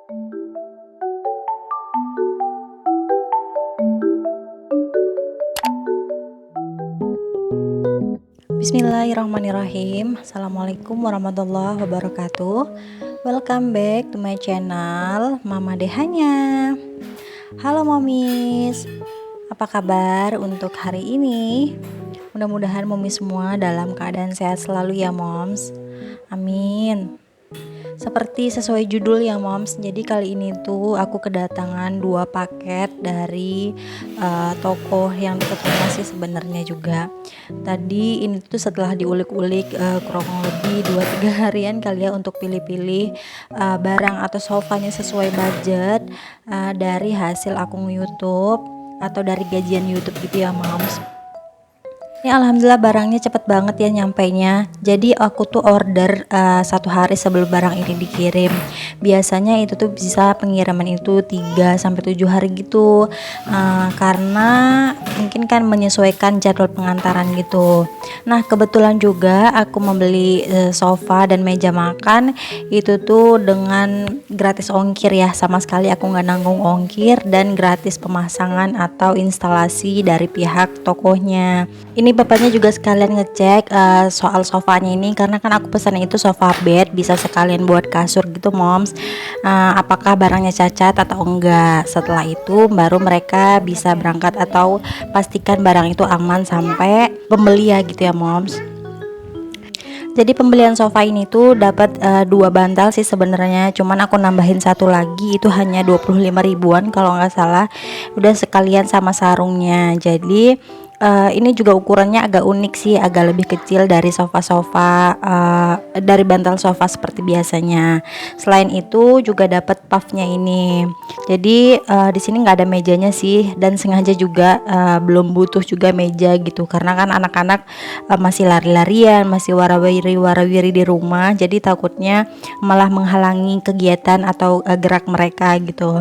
Bismillahirrahmanirrahim. Assalamualaikum warahmatullahi wabarakatuh. Welcome back to my channel Mama Dehanya. Halo momis, apa kabar untuk hari ini? Mudah-mudahan momis semua dalam keadaan sehat selalu ya moms. Amin. Seperti sesuai judul ya moms, jadi kali ini tuh aku kedatangan 2 paket dari toko yang dekat rumah sih sebenarnya juga. Tadi ini tuh setelah diulik-ulik kurang lebih 2-3 harian kali ya untuk pilih-pilih barang atau sofanya sesuai budget dari hasil akun YouTube atau dari gajian YouTube gitu ya moms. Ya alhamdulillah barangnya cepet banget ya nyampainya. Jadi aku tuh order 1 hari sebelum barang ini dikirim. Biasanya itu tuh bisa pengiriman itu 3-7 hari gitu, karena mungkin kan menyesuaikan jadwal pengantaran gitu. Nah kebetulan juga aku membeli sofa dan meja makan itu tuh dengan gratis ongkir ya, sama sekali aku nggak nanggung ongkir, dan gratis pemasangan atau instalasi dari pihak tokonya. Ini bapaknya juga sekalian ngecek soal sofanya ini, karena kan aku pesan itu sofa bed, bisa sekalian buat kasur gitu moms, apakah barangnya cacat atau enggak. Setelah itu baru mereka bisa berangkat atau pastikan barang itu aman sampai pembeli ya gitu ya moms. Jadi pembelian sofa ini tuh dapat 2 bantal sih sebenarnya, cuman aku nambahin 1 lagi, itu hanya 25 ribuan kalau nggak salah, udah sekalian sama sarungnya. Jadi ini juga ukurannya agak unik sih, agak lebih kecil dari sofa-sofa dari bantal sofa seperti biasanya. Selain itu juga dapat puffnya ini. Jadi di sini nggak ada mejanya sih, dan sengaja juga belum butuh juga meja gitu, karena kan anak-anak masih lari-larian, masih warawiri di rumah, jadi takutnya malah menghalangi kegiatan atau gerak mereka gitu.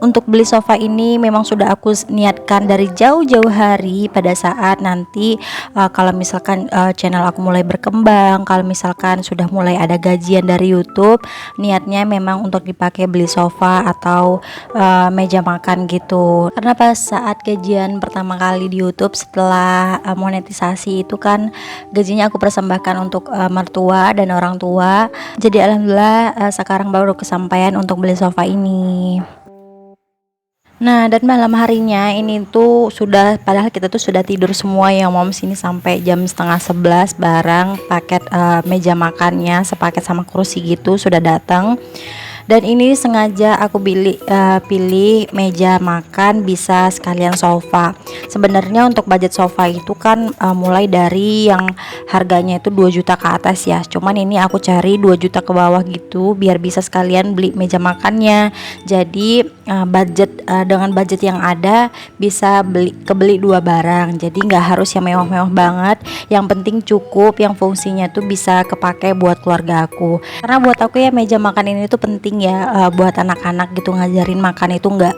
Untuk beli sofa ini memang sudah aku niatkan dari jauh-jauh hari, pada saat nanti kalau misalkan channel aku mulai berkembang, kalau misalkan sudah mulai ada gajian dari YouTube, niatnya memang untuk dipakai beli sofa atau meja makan gitu. Karena pas saat gajian pertama kali di YouTube setelah monetisasi itu kan gajinya aku persembahkan untuk mertua dan orang tua. Jadi alhamdulillah sekarang baru kesampaian untuk beli sofa ini. Nah dan malam harinya ini tuh sudah, padahal kita tuh sudah tidur semua ya moms, ini sampai jam setengah 11 barang paket meja makannya sepaket sama kursi gitu sudah datang. Dan ini sengaja aku pilih meja makan bisa sekalian sofa. Sebenarnya untuk budget sofa itu kan mulai dari yang harganya itu 2 juta ke atas ya. Cuman ini aku cari 2 juta ke bawah gitu biar bisa sekalian beli meja makannya. Jadi dengan budget yang ada bisa kebeli 2 barang. Jadi nggak harus yang mewah-mewah banget. Yang penting cukup, yang fungsinya tuh bisa kepake buat keluarga aku. Karena buat aku ya meja makan ini tuh penting ya, buat anak-anak gitu, ngajarin makan itu nggak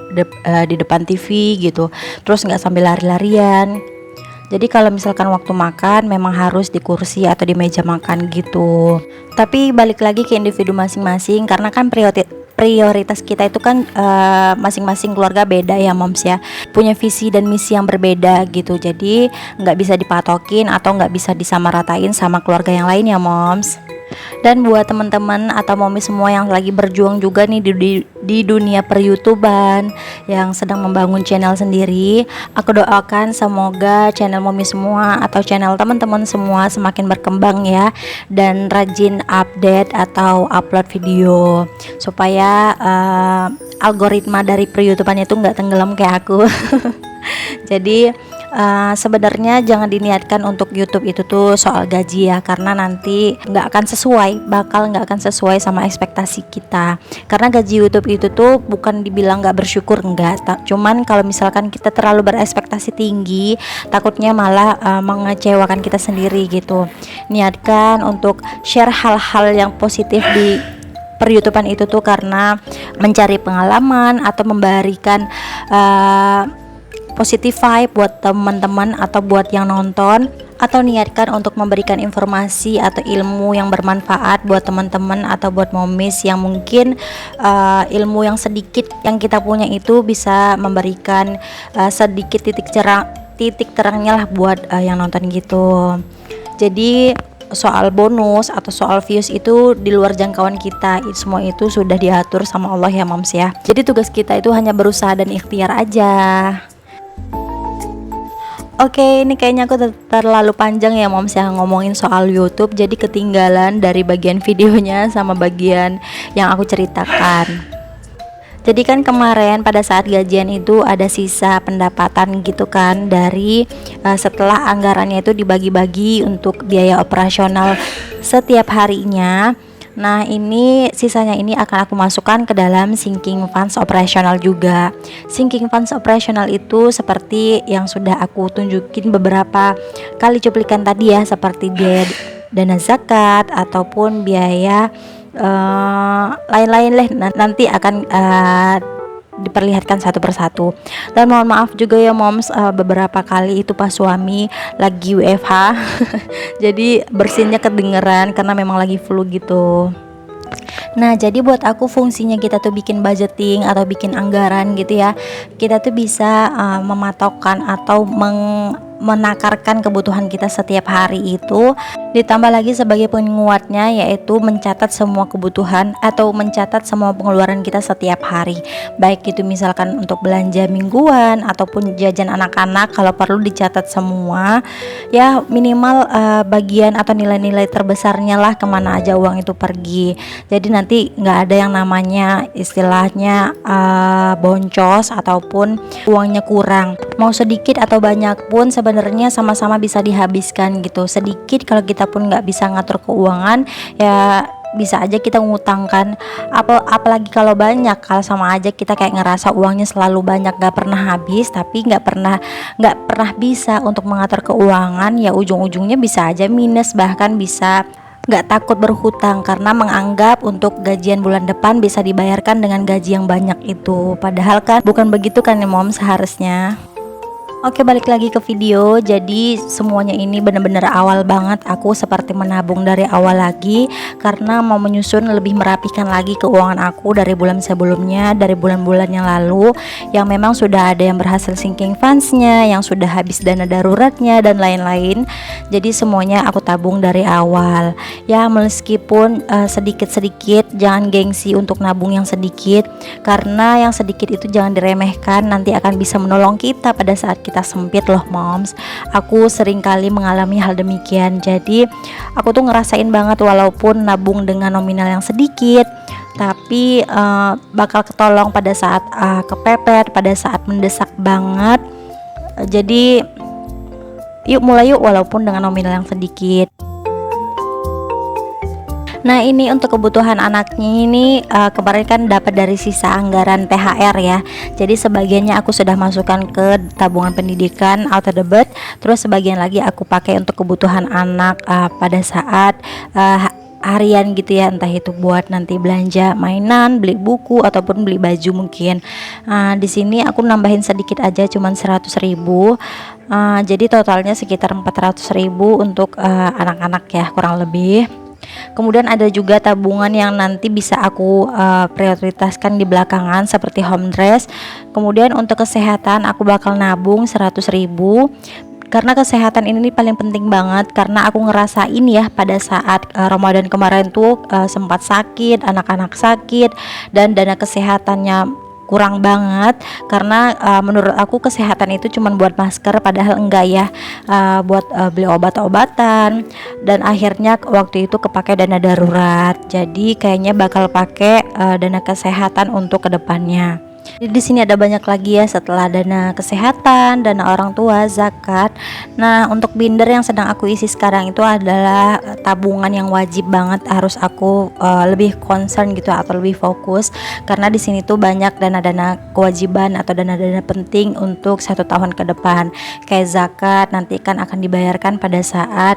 di depan TV gitu, terus nggak sambil lari-larian. Jadi kalau misalkan waktu makan memang harus di kursi atau di meja makan gitu. Tapi balik lagi ke individu masing-masing, karena kan prioritas kita itu kan masing-masing keluarga beda ya moms ya, punya visi dan misi yang berbeda gitu. Jadi nggak bisa dipatokin atau nggak bisa disamaratain sama keluarga yang lain ya moms. Dan buat teman-teman atau momi semua yang lagi berjuang juga nih di dunia per-YouTuban, yang sedang membangun channel sendiri, aku doakan semoga channel momi semua atau channel teman-teman semua semakin berkembang ya, dan rajin update atau upload video supaya algoritma dari per-YouTuban itu nggak tenggelam kayak aku. Jadi sebenarnya jangan diniatkan untuk YouTube itu tuh soal gaji ya, karena nanti bakal nggak akan sesuai sama ekspektasi kita. Karena gaji YouTube itu tuh bukan dibilang nggak bersyukur, enggak, cuman kalau misalkan kita terlalu berekspektasi tinggi, takutnya malah mengecewakan kita sendiri gitu. Niatkan untuk share hal-hal yang positif di per-YouTuban itu tuh karena mencari pengalaman atau memberikan positive vibe buat teman-teman atau buat yang nonton, atau niatkan untuk memberikan informasi atau ilmu yang bermanfaat buat teman-teman atau buat momis yang mungkin ilmu yang sedikit yang kita punya itu bisa memberikan sedikit titik terangnya lah buat yang nonton gitu. Jadi soal bonus atau soal views itu di luar jangkauan kita, semua itu sudah diatur sama Allah ya moms ya. Jadi tugas kita itu hanya berusaha dan ikhtiar aja. Oke, ini kayaknya aku terlalu panjang ya moms ya ngomongin soal YouTube, jadi ketinggalan dari bagian videonya sama bagian yang aku ceritakan. Jadi kan kemarin pada saat gajian itu ada sisa pendapatan gitu kan dari setelah anggarannya itu dibagi-bagi untuk biaya operasional setiap harinya. Nah ini sisanya ini akan aku masukkan ke dalam sinking funds operasional juga. Sinking funds operasional itu seperti yang sudah aku tunjukin beberapa kali cuplikan tadi ya, seperti biaya dana zakat ataupun biaya lain-lain lah, nanti akan diperlihatkan satu persatu. Dan mohon maaf juga ya moms, beberapa kali itu pas suami lagi WFH jadi bersinnya kedengeran karena memang lagi flu gitu. Nah jadi buat aku fungsinya kita tuh bikin budgeting atau bikin anggaran gitu ya, kita tuh bisa mematokkan atau menakarkan kebutuhan kita setiap hari itu, ditambah lagi sebagai penguatnya yaitu mencatat semua kebutuhan atau mencatat semua pengeluaran kita setiap hari, baik itu misalkan untuk belanja mingguan ataupun jajan anak-anak, kalau perlu dicatat semua ya, minimal bagian atau nilai-nilai terbesarnya lah kemana aja uang itu pergi. Jadi nanti nggak ada yang namanya istilahnya boncos ataupun uangnya kurang, mau sedikit atau banyak pun sebenarnya sama-sama bisa dihabiskan gitu. Sedikit kalau kita pun nggak bisa ngatur keuangan ya bisa aja kita ngutangkan, apalagi kalau banyak, kalau sama aja kita kayak ngerasa uangnya selalu banyak nggak pernah habis, tapi nggak pernah bisa untuk mengatur keuangan ya, ujung-ujungnya bisa aja minus, bahkan bisa nggak takut berhutang karena menganggap untuk gajian bulan depan bisa dibayarkan dengan gaji yang banyak itu, padahal kan bukan begitu kan ya mom seharusnya. Oke, balik lagi ke video. Jadi semuanya ini benar-benar awal banget aku seperti menabung dari awal lagi, karena mau menyusun lebih merapikan lagi keuangan aku dari bulan sebelumnya, dari bulan-bulan yang lalu yang memang sudah ada yang berhasil sinking funds-nya, yang sudah habis dana daruratnya dan lain-lain. Jadi semuanya aku tabung dari awal ya, meskipun sedikit-sedikit, jangan gengsi untuk nabung yang sedikit, karena yang sedikit itu jangan diremehkan, nanti akan bisa menolong kita pada saat kita sempit loh moms. Aku sering kali mengalami hal demikian. Jadi aku tuh ngerasain banget walaupun nabung dengan nominal yang sedikit, tapi bakal ketolong pada saat kepepet, pada saat mendesak banget. Jadi yuk mulai yuk walaupun dengan nominal yang sedikit. Nah ini untuk kebutuhan anaknya ini kemarin kan dapat dari sisa anggaran THR ya. Jadi sebagiannya aku sudah masukkan ke tabungan pendidikan auto debit, terus sebagian lagi aku pakai untuk kebutuhan anak pada saat harian gitu ya, entah itu buat nanti belanja mainan, beli buku ataupun beli baju mungkin. Di sini aku nambahin sedikit aja, cuman 100.000. Jadi totalnya sekitar 400.000 untuk anak-anak ya kurang lebih. Kemudian ada juga tabungan yang nanti bisa aku prioritaskan di belakangan seperti home dress. Kemudian untuk kesehatan aku bakal nabung 100.000, karena kesehatan ini paling penting banget, karena aku ngerasain ya pada saat Ramadan kemarin tuh sempat sakit, anak-anak sakit, dan dana kesehatannya kurang banget, karena menurut aku kesehatan itu cuma buat masker, padahal enggak ya, buat beli obat-obatan, dan akhirnya waktu itu kepake dana darurat. Jadi kayaknya bakal pakai dana kesehatan untuk kedepannya. Di sini ada banyak lagi ya, setelah dana kesehatan, dana orang tua, zakat. Nah untuk binder yang sedang aku isi sekarang itu adalah tabungan yang wajib banget harus aku lebih concern gitu atau lebih fokus, karena di sini tuh banyak dana-dana kewajiban atau dana-dana penting untuk 1 tahun ke depan, kayak zakat nanti kan akan dibayarkan pada saat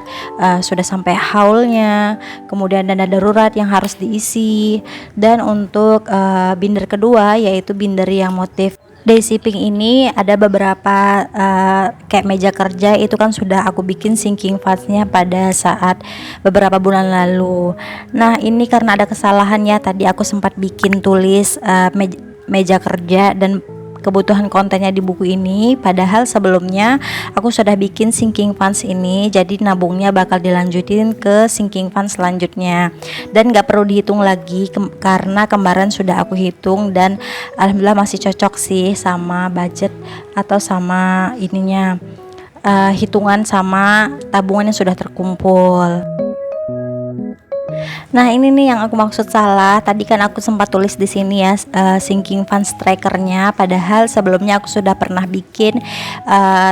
sudah sampai haulnya, kemudian dana darurat yang harus diisi, dan untuk binder kedua yaitu binder yang motif Daisy Pink ini ada beberapa kayak meja kerja itu kan sudah aku bikin sinking fundsnya pada saat beberapa bulan lalu. Nah ini karena ada kesalahannya, tadi aku sempat bikin tulis meja kerja dan kebutuhan kontennya di buku ini, padahal sebelumnya aku sudah bikin sinking funds ini, jadi nabungnya bakal dilanjutin ke sinking funds selanjutnya dan gak perlu dihitung lagi karena kemarin sudah aku hitung dan alhamdulillah masih cocok sih sama budget atau sama ininya, hitungan sama tabungan yang sudah terkumpul. Nah ini nih yang aku maksud salah. Tadi kan aku sempat tulis di sini ya sinking funds trackernya. Padahal sebelumnya aku sudah pernah bikin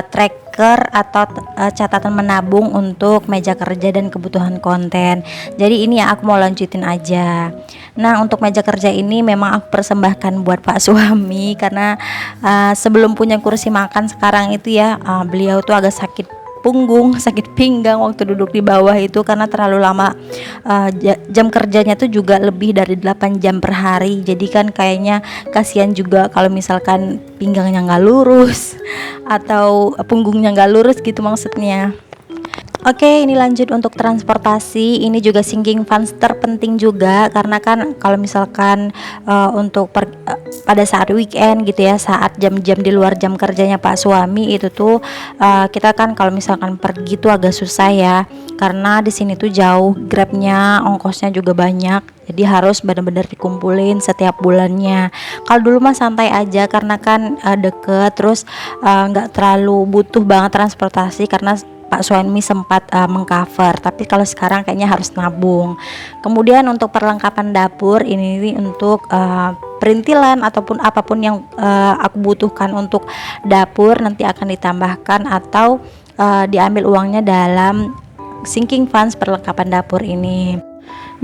tracker atau catatan menabung untuk meja kerja dan kebutuhan konten. Jadi ini ya aku mau lanjutin aja. Nah untuk meja kerja ini memang aku persembahkan buat Pak suami karena sebelum punya kursi makan sekarang itu ya beliau tuh agak sakit punggung, sakit pinggang waktu duduk di bawah itu karena terlalu lama. Jam kerjanya tuh juga lebih dari 8 jam per hari, jadi kan kayaknya kasihan juga kalau misalkan pinggangnya nggak lurus atau punggungnya nggak lurus gitu maksudnya. Oke, ini lanjut untuk transportasi. Ini juga sinking funds terpenting juga karena kan kalau misalkan untuk pada saat weekend gitu ya, saat jam-jam di luar jam kerjanya Pak suami itu tuh kita kan kalau misalkan pergi tuh agak susah ya, karena di sini tuh jauh, grabnya, ongkosnya juga banyak. Jadi harus benar-benar dikumpulin setiap bulannya. Kalau dulu mah santai aja karena kan deket, terus nggak terlalu butuh banget transportasi karena Pak suami sempat mengcover, tapi kalau sekarang kayaknya harus nabung. Kemudian untuk perlengkapan dapur ini untuk perintilan ataupun apapun yang aku butuhkan untuk dapur nanti akan ditambahkan atau diambil uangnya dalam sinking funds perlengkapan dapur ini.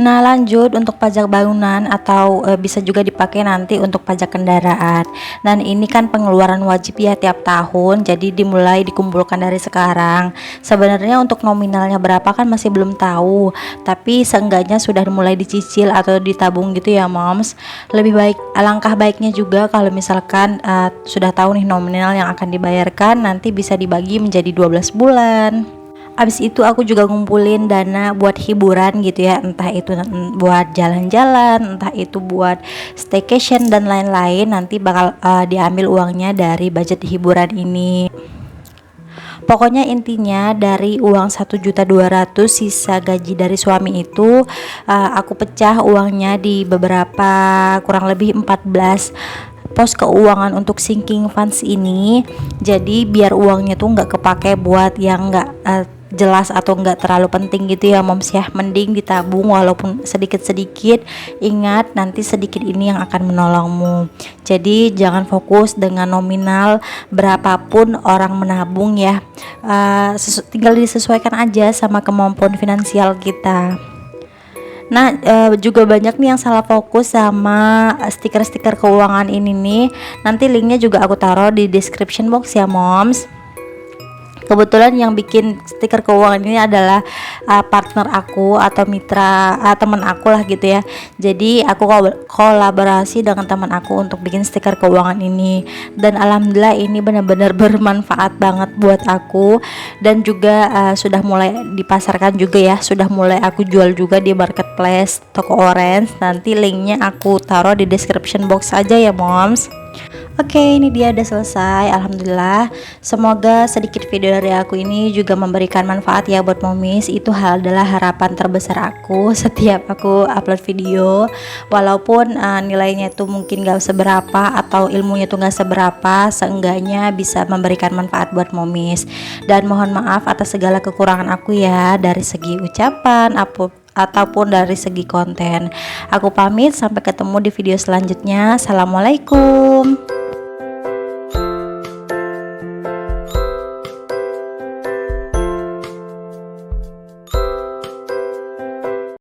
Nah lanjut untuk pajak bangunan atau bisa juga dipakai nanti untuk pajak kendaraan. Dan ini kan pengeluaran wajib ya tiap tahun, jadi dimulai dikumpulkan dari sekarang. Sebenarnya untuk nominalnya berapa kan masih belum tahu, tapi seenggaknya sudah mulai dicicil atau ditabung gitu ya moms. Lebih baik, alangkah baiknya juga kalau misalkan sudah tahu nih nominal yang akan dibayarkan, nanti bisa dibagi menjadi 12 bulan. Abis itu aku juga ngumpulin dana buat hiburan gitu ya, entah itu buat jalan-jalan, entah itu buat staycation dan lain-lain. Nanti bakal diambil uangnya dari budget hiburan ini. Pokoknya intinya dari uang 1.200.000 sisa gaji dari suami itu aku pecah uangnya di beberapa, kurang lebih 14 pos keuangan untuk sinking funds ini. Jadi biar uangnya tuh nggak kepake buat yang nggak jelas atau nggak terlalu penting gitu ya moms ya, mending ditabung walaupun sedikit-sedikit. Ingat nanti sedikit ini yang akan menolongmu, jadi jangan fokus dengan nominal berapapun orang menabung ya, tinggal disesuaikan aja sama kemampuan finansial kita. Nah juga banyak nih yang salah fokus sama stiker-stiker keuangan ini nih. Nanti linknya juga aku taruh di description box ya moms. Kebetulan yang bikin stiker keuangan ini adalah partner aku atau mitra teman aku lah gitu ya. Jadi aku kolaborasi dengan teman aku untuk bikin stiker keuangan ini, dan alhamdulillah ini benar-benar bermanfaat banget buat aku, dan juga sudah mulai dipasarkan juga ya, sudah mulai aku jual juga di marketplace toko orange. Nanti linknya aku taruh di description box aja ya moms. Oke, ini dia udah selesai. Alhamdulillah. Semoga sedikit video dari aku ini juga memberikan manfaat ya buat momis. Itu adalah harapan terbesar aku setiap aku upload video. Walaupun nilainya itu mungkin gak seberapa atau ilmunya tuh gak seberapa, seenggaknya bisa memberikan manfaat buat momis. Dan mohon maaf atas segala kekurangan aku ya, dari segi ucapan ataupun dari segi konten. Aku pamit, sampai ketemu di video selanjutnya. Assalamualaikum.